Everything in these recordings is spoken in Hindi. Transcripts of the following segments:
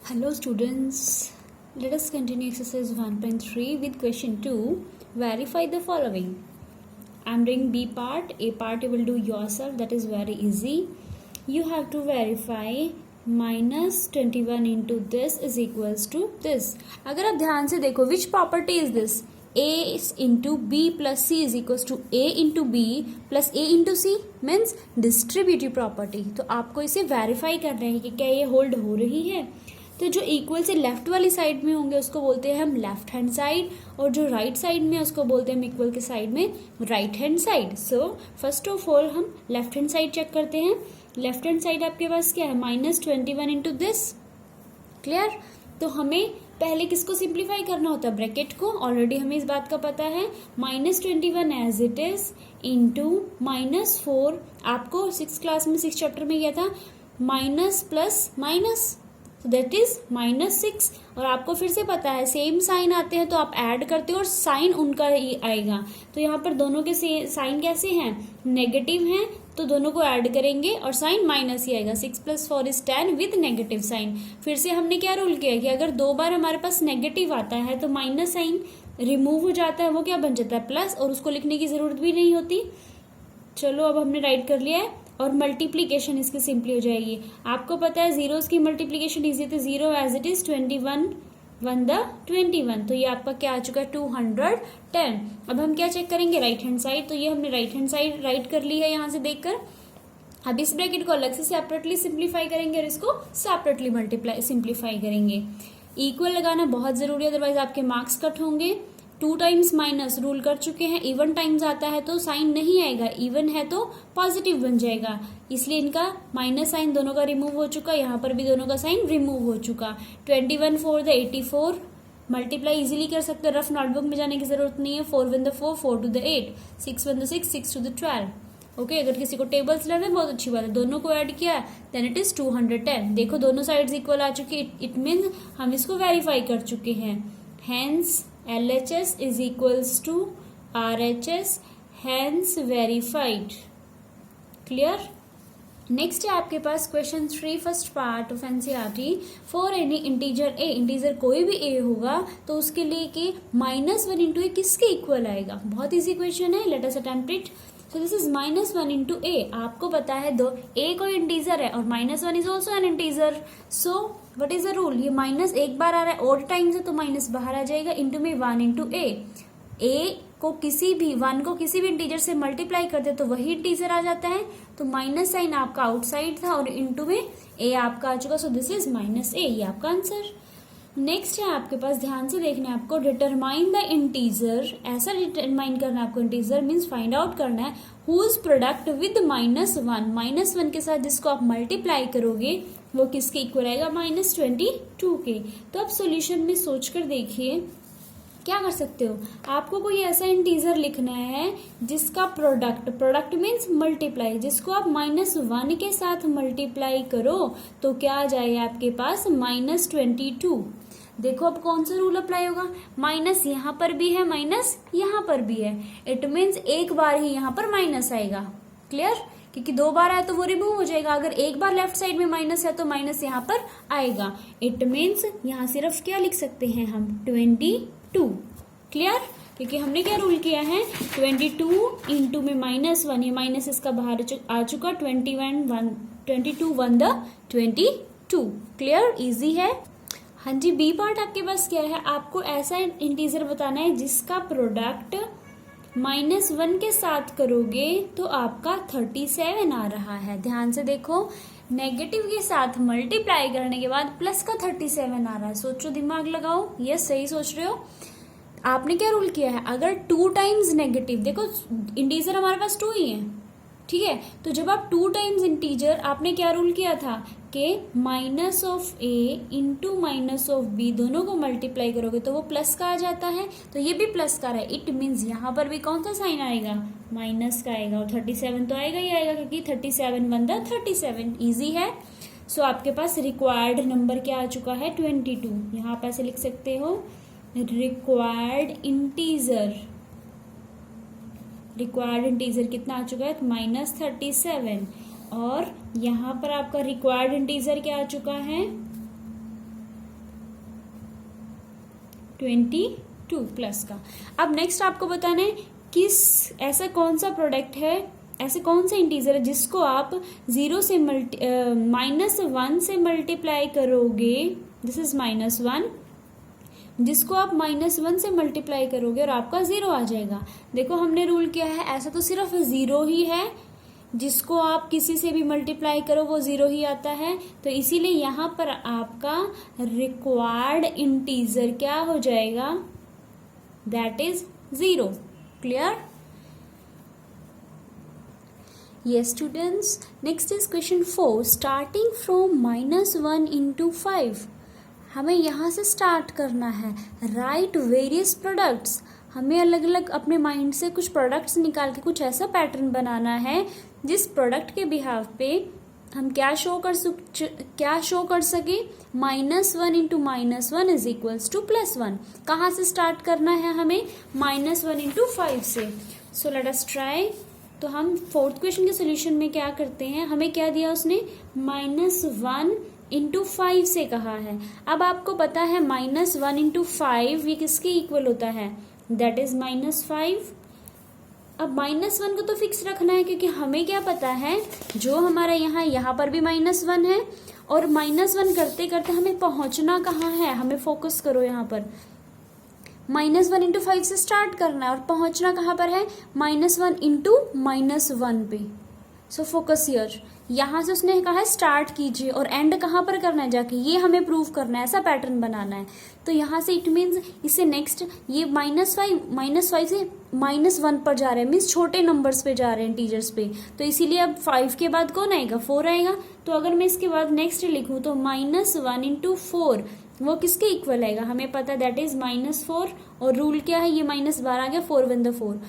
Hello students, let us continue exercise 1.3 with question 2. Verify the following. I am doing B part, A part you will do yourself, that is very easy. You have to verify minus 21 into this is equals to this. अगर आप ध्यान से देखो, which property is this? A into B plus C is equals to A into B plus A into C means distributive property. तो आपको इसे वेरीफाई करना है कि क्या ये होल्ड हो रही है. तो जो इक्वल से लेफ्ट वाली साइड में होंगे उसको बोलते हैं हम लेफ्ट हैंड साइड, और जो राइट साइड में उसको बोलते हैं हम इक्वल के साइड में right hand side. So first of all हम लेफ्ट हैंड साइड चेक करते हैं. लेफ्ट हैंड साइड आपके पास क्या है? -21 इंटू दिस. क्लियर? तो हमें पहले किसको सिंप्लीफाई करना होता है? ब्रैकेट को. ऑलरेडी हमें इस बात का पता है. -21 एज इट इज इंटू -4. आपको 6th क्लास में 6th चैप्टर में किया था minus plus minus, that is -6. और आपको फिर से पता है सेम साइन आते हैं तो आप ऐड करते हो और साइन उनका ही आएगा. तो यहाँ पर दोनों के साइन कैसे हैं? नेगेटिव हैं, तो दोनों को ऐड करेंगे और साइन माइनस ही आएगा. 6 + 4 = 10 विद नेगेटिव साइन. फिर से हमने क्या रूल किया कि अगर 2 बार हमारे पास नेगेटिव आता है तो माइनस साइन रिमूव हो जाता है, वो क्या बन जाता है? प्लस, और उसको लिखने की जरूरत भी नहीं होती. चलो अब हमने राइट कर लिया है. और मल्टीप्लीकेशन इसकी सिंपली हो जाएगी. आपको पता है जीरोस की मल्टीप्लीकेशन इजी थी. 0 एज इट इज 21 1 द 21. तो ये आपका क्या आ चुका है? 210. अब हम क्या चेक करेंगे? Right hand side. तो ये हमने राइट हैंड साइड राइट कर ली है यहाँ से देखकर. अब इस ब्रैकेट को अलग से सेपरेटली सिंप्लीफाई करेंगे और इसको सेपरेटली मल्टीप्लाई सिंप्लीफाई करेंगे. इक्वल लगाना बहुत जरूरी है, अदरवाइज आपके मार्क्स कट होंगे. 2 टाइम्स माइनस रूल कर चुके हैं. इवन टाइम्स आता है तो साइन नहीं आएगा, इवन है तो पॉजिटिव बन जाएगा, इसलिए इनका माइनस साइन दोनों का रिमूव हो चुका. यहाँ पर भी दोनों का साइन रिमूव हो चुका. 21 4 द 84. मल्टीप्लाई इजीली कर सकते हैं, रफ नोटबुक में जाने की जरूरत नहीं है. 4 1 the 4 4 2 the 8 6 1 the 6 6 2 the 12. Okay, अगर किसी को टेबल्स लर्न है बहुत अच्छी बात है. दोनों को ऐड किया देन इट इज 210. देखो दोनों साइड्स इक्वल आ चुकी. इट मीन हम इसको वेरीफाई कर चुके हैं. Hence LHS is equals to RHS, hence verified. Clear? Next है आपके पास question 3 first part of NCERT. For any integer A, integer कोई भी ए होगा तो उसके लिए कि -1 इंटू ए किसके इक्वल आएगा? बहुत इजी क्वेश्चन है. Let us attempt it. So this is -1 into A. आपको पता है दो ए कोई इंटीजर है और -1 is also an integer. So what is the rule? ये माइनस एक बार आ रहा है, ऑड टाइम्स है तो माइनस बाहर आ जाएगा. इंटू में 1 इंटू ए को किसी भी 1 को किसी भी इंटीजर से मल्टीप्लाई कर दे तो वही इंटीजर आ जाता है. तो माइनस साइन आपका आउटसाइड था और इंटू में ए आपका आ चुका. सो दिस इज -a. ये आपका आंसर. नेक्स्ट है आपके पास, ध्यान से देखना है आपको. Determine the integer. ऐसा डिटरमाइन करना है आपको. इंटीजर मीन्स फाइंड आउट करना है हुज प्रोडक्ट विद -1. -1 के साथ जिसको आप मल्टीप्लाई करोगे वो किसके इक्वल आएगा? -22 के. तो आप सॉल्यूशन में सोचकर देखिए क्या कर सकते हो. आपको कोई ऐसा इंटीजर लिखना है जिसका प्रोडक्ट मीन्स मल्टीप्लाई, जिसको आप -1 के साथ मल्टीप्लाई करो तो क्या आ जाएगा आपके पास? -22. देखो अब कौन सा रूल अप्लाई होगा? माइनस यहाँ पर भी है, माइनस यहाँ पर भी है. इट मीन्स एक बार ही यहाँ पर माइनस आएगा. क्लियर? क्योंकि 2 बार आया तो वो रिमूव हो जाएगा. अगर एक बार लेफ्ट साइड में माइनस है तो माइनस यहाँ पर आएगा. इट मीन्स यहाँ सिर्फ क्या लिख सकते हैं हम? 22. क्लियर? क्योंकि हमने क्या रूल किया है? 22 इंटू में -1, ये माइनस इसका बाहर आ चुका. 22 1 द 22. क्लियर? इजी है. हाँ जी. बी पार्ट आपके पास क्या है? आपको ऐसा इंटीजर बताना है जिसका प्रोडक्ट -1 के साथ करोगे तो आपका 37 आ रहा है. ध्यान से देखो, नेगेटिव के साथ मल्टीप्लाई करने के बाद प्लस का 37 आ रहा है. सोचो, दिमाग लगाओ. यस, सही सोच रहे हो. आपने क्या रूल किया है? अगर 2 टाइम्स नेगेटिव, देखो इंटीजर हमारे पास 2 ही है, ठीक है. तो जब आप 2 टाइम्स इंटीजर, आपने क्या रूल किया था कि -a इंटू -b दोनों को मल्टीप्लाई करोगे तो वो प्लस का आ जाता है. तो ये भी प्लस का रहा है. इट मीन्स यहाँ पर भी कौन सा साइन आएगा? माइनस का आएगा. और 37 तो आएगा ही आएगा क्योंकि 37 1 द 37. ईजी है. सो आपके पास रिक्वायर्ड नंबर क्या आ चुका है? 22. यहाँ पे ऐसे लिख सकते हो, रिक्वायर्ड इंटीजर कितना आ चुका है? -37. और यहाँ पर आपका रिक्वायर्ड इंटीजर क्या आ चुका है? 22 प्लस का। अब नेक्स्ट आपको बताना है किस ऐसा कौन सा प्रोडक्ट है, ऐसे कौन सा इंटीजर है जिसको आप -1 से मल्टीप्लाई करोगे, दिस इज -1, जिसको आप -1 से मल्टीप्लाई करोगे और आपका 0 आ जाएगा। देखो हमने रूल किया है, ऐसा तो सिर्फ 0 ही है, जिसको आप किसी से भी मल्टीप्लाई करो वो 0 ही आता है, तो इसीलिए यहाँ पर आपका रिक्वायर्ड इंटीजर क्या हो जाएगा, that is 0। Clear? Yes students, next is question 4, starting from -1 into 5। हमें यहाँ से स्टार्ट करना है, राइट वेरियस प्रोडक्ट्स, हमें अलग अलग अपने माइंड से कुछ प्रोडक्ट्स निकाल के कुछ ऐसा पैटर्न बनाना है जिस प्रोडक्ट के बिहाफ पे हम क्या शो कर सके, -1 इंटू -1 इज इक्वल्स टू +1। कहाँ से स्टार्ट करना है हमें, -1 इंटू 5 से। सो लेट अस ट्राई। तो हम फोर्थ क्वेश्चन के सोल्यूशन में क्या करते हैं, हमें क्या दिया उसने, -1 इंटू 5 से कहा है। अब आपको पता है -1 इंटू 5 ये किसके इक्वल होता है, दैट इज -5। अब -1 को तो फिक्स रखना है क्योंकि हमें क्या पता है, जो हमारा यहाँ पर भी -1 है और -1 करते करते हमें पहुंचना कहाँ है, हमें फोकस करो यहाँ पर, -1 इंटू 5 से स्टार्ट करना है और पहुंचना कहाँ पर है, -1 इंटू -1 पे। सो फोकस हियर, यहाँ से उसने कहा है स्टार्ट कीजिए और एंड कहाँ पर करना है जाके, ये हमें प्रूव करना है, ऐसा पैटर्न बनाना है। तो यहाँ से इट मीन्स इससे नेक्स्ट ये -5 से -1 पर जा रहे हैं, मीन्स छोटे नंबर्स पे जा रहे हैं, इंटीजर्स पे। तो इसीलिए अब 5 के बाद कौन आएगा, 4 आएगा। तो अगर मैं इसके बाद नेक्स्ट लिखूँ तो -1 इंटू 4 वो किसके इक्वल आएगा, हमें पता दैट इज -4। और रूल क्या है, ये -12 आ गया, 4 1 4।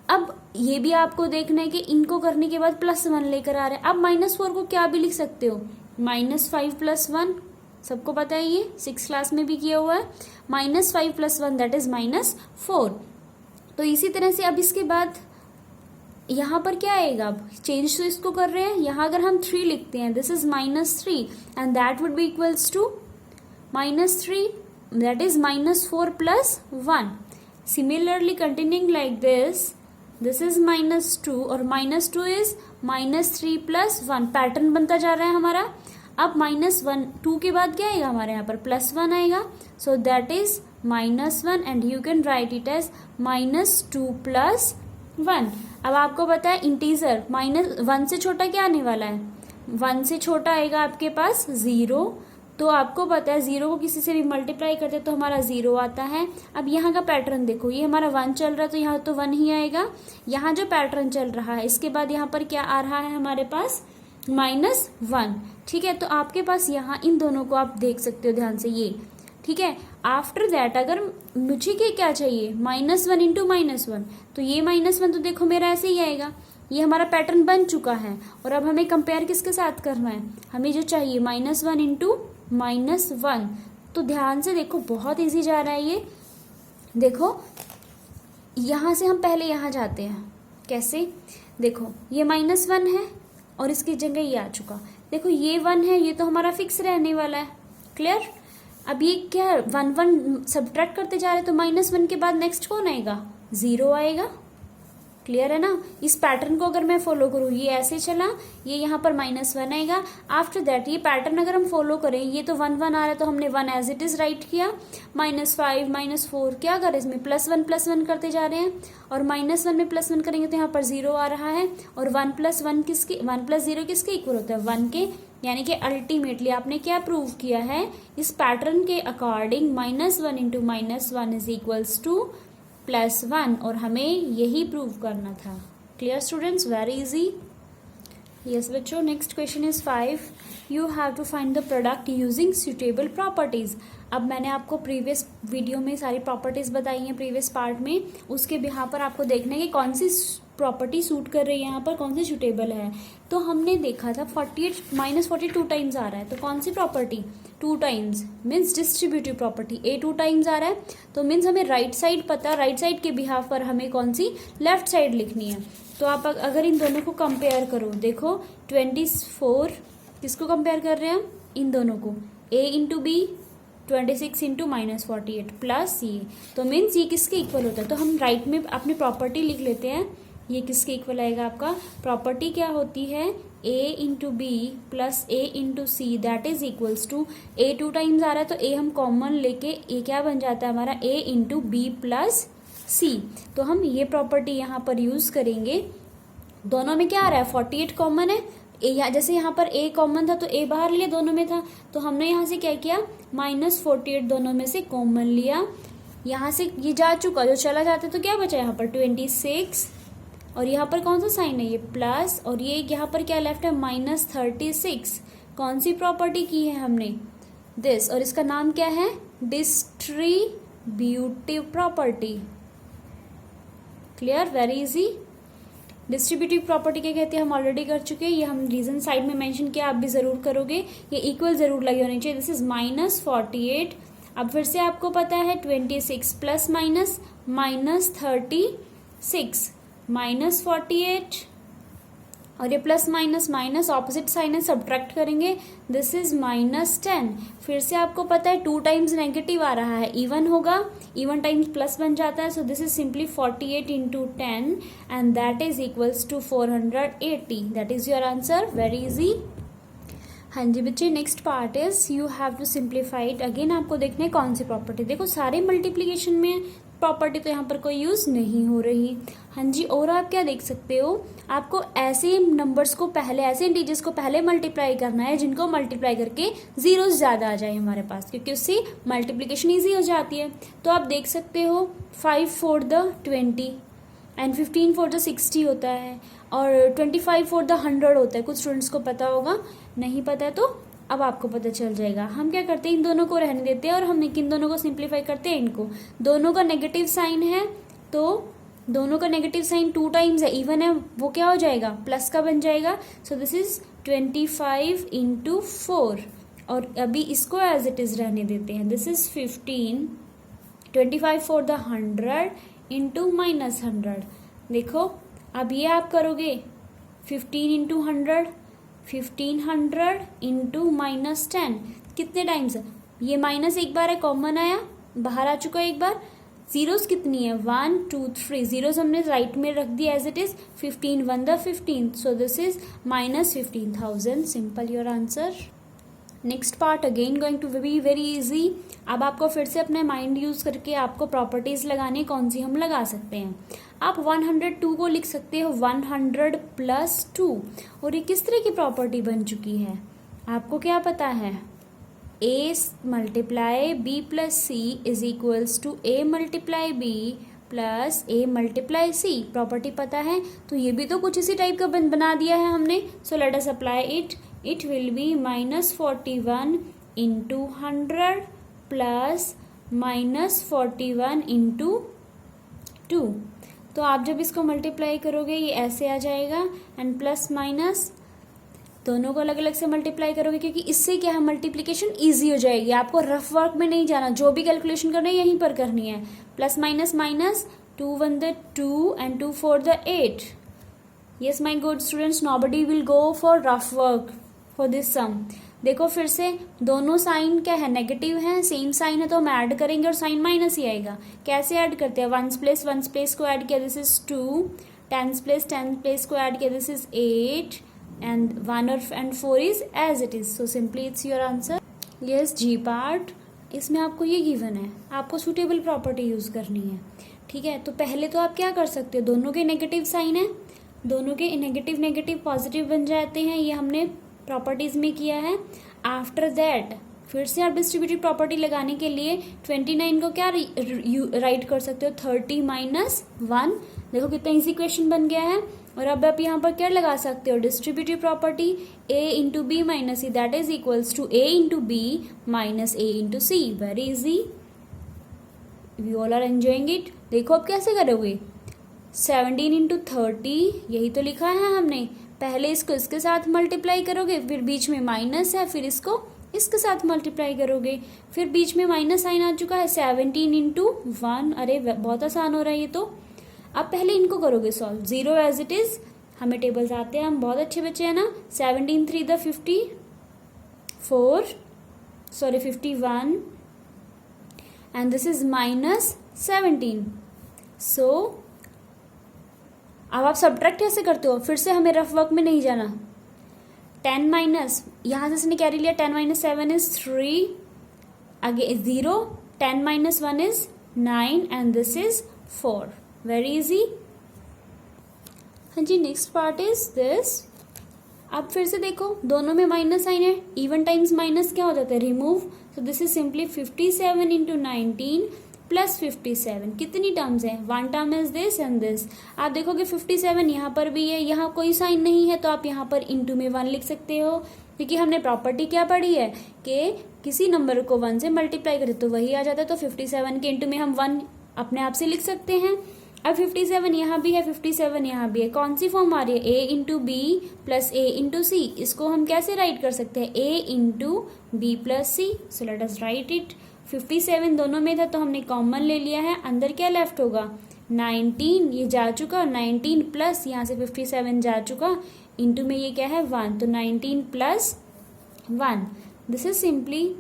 अब ये भी आपको देखना है कि इनको करने के बाद +1 लेकर आ रहे हैं। अब -4 को क्या भी लिख सकते हो, -5 + 1, सबको पता है ये 6th क्लास में भी किया हुआ है, -5 + 1 दैट इज -4। तो इसी तरह से अब इसके बाद यहाँ पर क्या आएगा, अब चेंज तो इसको कर रहे हैं, यहाँ अगर हम 3 लिखते हैं, this is -3 and that would be equals to -3 that is -4 + 1। Similarly continuing like this is -2 और -2 इज -3 + 1, पैटर्न बनता जा रहा है हमारा। अब -2 के बाद क्या आएगा हमारे यहाँ पर, +1 आएगा। So that is -1 and you can write it as -2 + 1। अब आपको पता है इंटीजर -1 से छोटा क्या आने वाला है, 1 से छोटा आएगा आपके पास 0। तो आपको पता है 0 को किसी से भी मल्टीप्लाई करते तो हमारा 0 आता है। अब यहाँ का पैटर्न देखो, ये हमारा 1 चल रहा है तो यहाँ तो 1 ही आएगा। यहाँ जो पैटर्न चल रहा है इसके बाद यहाँ पर क्या आ रहा है हमारे पास, -1। ठीक है, तो आपके पास यहाँ इन दोनों को आप देख सकते हो ध्यान से, ये ठीक है। आफ्टर दैट अगर मुझे क्या चाहिए, -1 इंटू -1, तो ये -1 तो देखो मेरा ऐसे ही आएगा, ये हमारा पैटर्न बन चुका है। और अब हमें कंपेयर किसके साथ करना है, हमें जो चाहिए -1 इंटू -1। तो ध्यान से देखो, बहुत इजी जा रहा है ये। देखो यहाँ से हम पहले यहाँ जाते हैं, कैसे, देखो ये -1 है और इसकी जगह ये आ चुका। देखो ये 1 है, ये तो हमारा फिक्स रहने वाला है। क्लियर? अब ये क्या 1 1 सब्ट्रैक्ट करते जा रहे हैं तो -1 के बाद नेक्स्ट कौन आएगा, 0 आएगा। क्लियर है ना? इस पैटर्न को अगर मैं फॉलो करूँ, ये ऐसे चला, ये यहाँ पर -1 आएगा। आफ्टर दैट ये पैटर्न अगर हम फॉलो करें, ये तो 1 1 आ रहा है तो हमने 1 एज इट इज राइट किया, -5 -4 क्या करें, इसमें +1 करते जा रहे हैं और -1 में +1 करेंगे तो यहाँ पर 0 आ रहा है। और 1 + 1 किसके, 1 + 0 किसके इक्वल होता है, 1 के। यानी कि अल्टीमेटली आपने क्या प्रूव किया है, इस पैटर्न के according -1 into -1 is equals to +1, और हमें यही प्रूव करना था। Clear students? Very easy. Yes बच्चों, next question is 5, you have to find the product using suitable properties. अब मैंने आपको प्रीवियस वीडियो में सारी प्रॉपर्टीज बताई हैं, प्रीवियस पार्ट में, उसके बिहाफ पर आपको देखना है कि कौन सी प्रॉपर्टी सूट कर रही है यहाँ पर, कौन सी सुटेबल है। तो हमने देखा था 48 -42 टाइम्स आ रहा है, तो कौन सी property, 2 times means distributive property, A 2 times आ रहा है तो मीन्स हमें राइट साइड पता, राइट साइड के बिहाफ पर हमें कौन सी, लेफ्ट साइड लिखनी है। तो आप अगर इन दोनों को कंपेयर करो, देखो 24 किसको कंपेयर कर रहे हैं हम, इन दोनों को, a into B 26 into -48 plus ये, तो मीन्स ये किसके इक्वल होता है, तो हम राइट में अपनी प्रॉपर्टी लिख लेते हैं। ये किसके इक्वल आएगा, आपका प्रॉपर्टी क्या होती है, a into B plus a into C that is equals to, a 2 times आ रहा है तो a हम कॉमन लेके a क्या बन जाता है हमारा, a इंटू बी प्लस सी। तो हम ये प्रॉपर्टी यहाँ पर यूज करेंगे। दोनों में क्या आ रहा है, 48 कॉमन है, जैसे यहाँ पर a कॉमन था तो a बाहर लिया, दोनों में था, तो हमने यहाँ से क्या किया, -48 दोनों में से कॉमन लिया। यहाँ से ये जा चुका, जो चला जाता तो क्या बचा यहाँ पर 26, और यहाँ पर कौन सा साइन है, ये प्लस, और ये यहाँ पर क्या लेफ्ट है, -36। कौन सी प्रॉपर्टी की है हमने, दिस, और इसका नाम क्या है, distributive property. Clear, very easy. Distributive property क्या कहते हैं हम ऑलरेडी कर चुके हैं, ये हम रीजन साइड में मेंशन किया, आप भी जरूर करोगे। ये इक्वल जरूर लगे होने चाहिए, दिस इज -48। अब फिर से आपको पता है 26 प्लस माइनस -36 -48, और ये plus minus minus opposite sign है, सब्ट्रैक्ट करेंगे, दिस इज -10। फिर से आपको पता है 2 टाइम्स नेगेटिव आ रहा है, इवन होगा, इवन टाइम्स प्लस बन जाता है, so this is simply 48 into 10 and that is equals to 480। That is your answer, very easy. हाँ जी बच्चे, next part is you have to simplify it. Again आपको देखना है कौन सी प्रॉपर्टी, देखो सारे मल्टीप्लीकेशन में प्रॉपर्टी तो यहाँ पर कोई यूज नहीं हो रही। हाँ जी, और आप क्या देख सकते हो, आपको ऐसे नंबर्स को पहले, ऐसे इंटीजर्स को पहले मल्टीप्लाई करना है जिनको मल्टीप्लाई करके जीरोस ज्यादा आ जाए हमारे पास, क्योंकि उससे मल्टीप्लीकेशन ईजी हो जाती है। तो आप देख सकते हो 5 4 द 20 एंड 15 4 द 60 होता है, और 25 4 द 100 होता है। कुछ स्टूडेंट्स को पता होगा, नहीं पता है तो अब आपको पता चल जाएगा। हम क्या करते हैं, इन दोनों को रहने देते हैं और हम किन दोनों को सिंप्लीफाई करते हैं, इनको। दोनों का नेगेटिव साइन है, तो दोनों का नेगेटिव साइन 2 टाइम्स है, इवन है, वो क्या हो जाएगा, प्लस का बन जाएगा। सो दिस इज 25 इंटू 4, और अभी इसको एज इट इज रहने देते हैं, दिस इज 15, 25 4 द 100 इंटू -100। देखो अब ये आप करोगे 15 इंटू 100, 1500 इंटू -10, कितने टाइम्स, ये माइनस एक बार है, कॉमन आया, बाहर आ चुका है एक बार। जीरोस कितनी है, 1 2 3, जीरोस हमने राइट में रख दिया as it is, 15 1 the 15, so this is -15,000। Simple your answer. Next part again going to be very easy. अब आपको फिर से अपने माइंड यूज करके आपको प्रॉपर्टीज लगानी, कौन सी हम लगा सकते हैं। आप 102 को लिख सकते हो 100 प्लस 2, और ये किस तरह की प्रॉपर्टी बन चुकी है, आपको क्या पता है, a multiply b plus C is equals to a multiply b plus a multiply c। Property पता है, तो ये भी तो कुछ इसी टाइप का बना दिया है हमने। सो let us apply it, it will be -41 into 100 plus -41 into 2। तो आप जब इसको मल्टीप्लाई करोगे ये ऐसे आ जाएगा, एंड प्लस माइनस दोनों को अलग अलग से मल्टीप्लाई करोगे, क्योंकि इससे क्या है, मल्टीप्लिकेशन इजी हो जाएगी, आपको रफ वर्क में नहीं जाना, जो भी कैलकुलेशन करना है यहीं पर करनी है। Plus minus minus, 2 1 the 2 and 2 4 the 8। Yes my good students, nobody will go for rough work for this sum. देखो फिर से दोनों साइन क्या है, नेगेटिव है, सेम साइन है, तो हम ऐड करेंगे और साइन माइनस ही आएगा। कैसे ऐड करते हैं, 1s प्लेस को ऐड किया, दिस इज 2, 10s प्लेस को ऐड किया, this is 8, and 1 and 4 is as it is, so simply it's your answer. yes, G part, इसमें आपको ये गिवन है, आपको सुटेबल प्रॉपर्टी यूज करनी है। ठीक है, तो पहले तो आप क्या कर सकते हो, दोनों के नेगेटिव साइन है, दोनों के नेगेटिव नेगेटिव पॉजिटिव बन जाते हैं, ये हमने प्रॉपर्टीज में किया है। आफ्टर दैट फिर से आप डिस्ट्रीब्यूटिव प्रॉपर्टी लगाने के लिए 29 को क्या राइट कर सकते हो, 30 - 1। देखो कितना इजी क्वेश्चन बन गया है। और अब आप यहाँ पर क्या लगा सकते हो, distributive property a into B minus C that is equals to a into B minus a into C. Very easy, we all are enjoying it. देखो अब कैसे करोगे, 17 इंटू 30, यही तो लिखा है हमने, पहले इसको इसके साथ मल्टीप्लाई करोगे, फिर बीच में माइनस है, फिर इसको इसके साथ मल्टीप्लाई करोगे, फिर बीच में माइनस साइन आ चुका है, 17 इंटू 1। अरे बहुत आसान हो रहा है ये तो। अब पहले इनको करोगे सॉल्व, 0 एज इट इज, हमें टेबल्स आते हैं, हम बहुत अच्छे बच्चे हैं ना। 17 3 the 51, and this is -17. So अब आप सब्ट्रैक्ट कैसे करते हो? फिर से हमें रफ वर्क में नहीं जाना. 10 माइनस, यहाँ से इसने कैरी लिया, 10 - 7 is 3, आगे 0, 10 - 1 is 9 and this is 4. Very easy. हाँ जी, नेक्स्ट पार्ट इज दिस. अब फिर से देखो, दोनों में माइनस साइन है. इवन टाइम्स माइनस क्या हो जाता है? Remove. So this is simply 57 into 19 plus 57. कितनी टर्म्स है? One term is this and this. आप देखोगे 57 यहाँ पर भी है, यहाँ कोई साइन नहीं है, तो आप यहाँ पर इंटू में 1 लिख सकते हो, क्योंकि हमने प्रॉपर्टी क्या पढ़ी है कि किसी नंबर को 1 से मल्टीप्लाई करें तो वही आ जाता है. तो 57 के इंटू में हम 1 अपने आप से लिख सकते हैं. अब 57 यहाँ भी है, 57 यहाँ भी है. कौन सी फॉर्म आ रही है? a into B plus a into C. इसको हम कैसे राइट कर सकते हैं? a into B plus C. So let us write it. 57 दोनों में था तो हमने कॉमन ले लिया है. अंदर क्या लेफ्ट होगा? 19. ये जा चुका. 19 प्लस यहाँ से 57 जा चुका. इंटू में ये क्या है? 1. तो 19 प्लस 1. This is simply.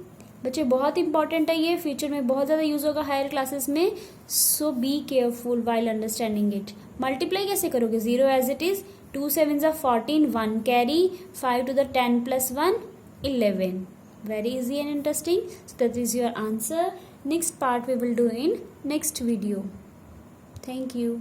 बच्चे बहुत इंपॉर्टेंट है ये, फ्यूचर में बहुत ज़्यादा यूज होगा हायर क्लासेस में. So be careful while understanding it. Multiply कैसे करोगे? 0 as it is. 2 7s are 14, 1 carry, 5 to the 10 plus 1 11. Very easy and interesting. So that is your answer. Next part we will do in next video. Thank you.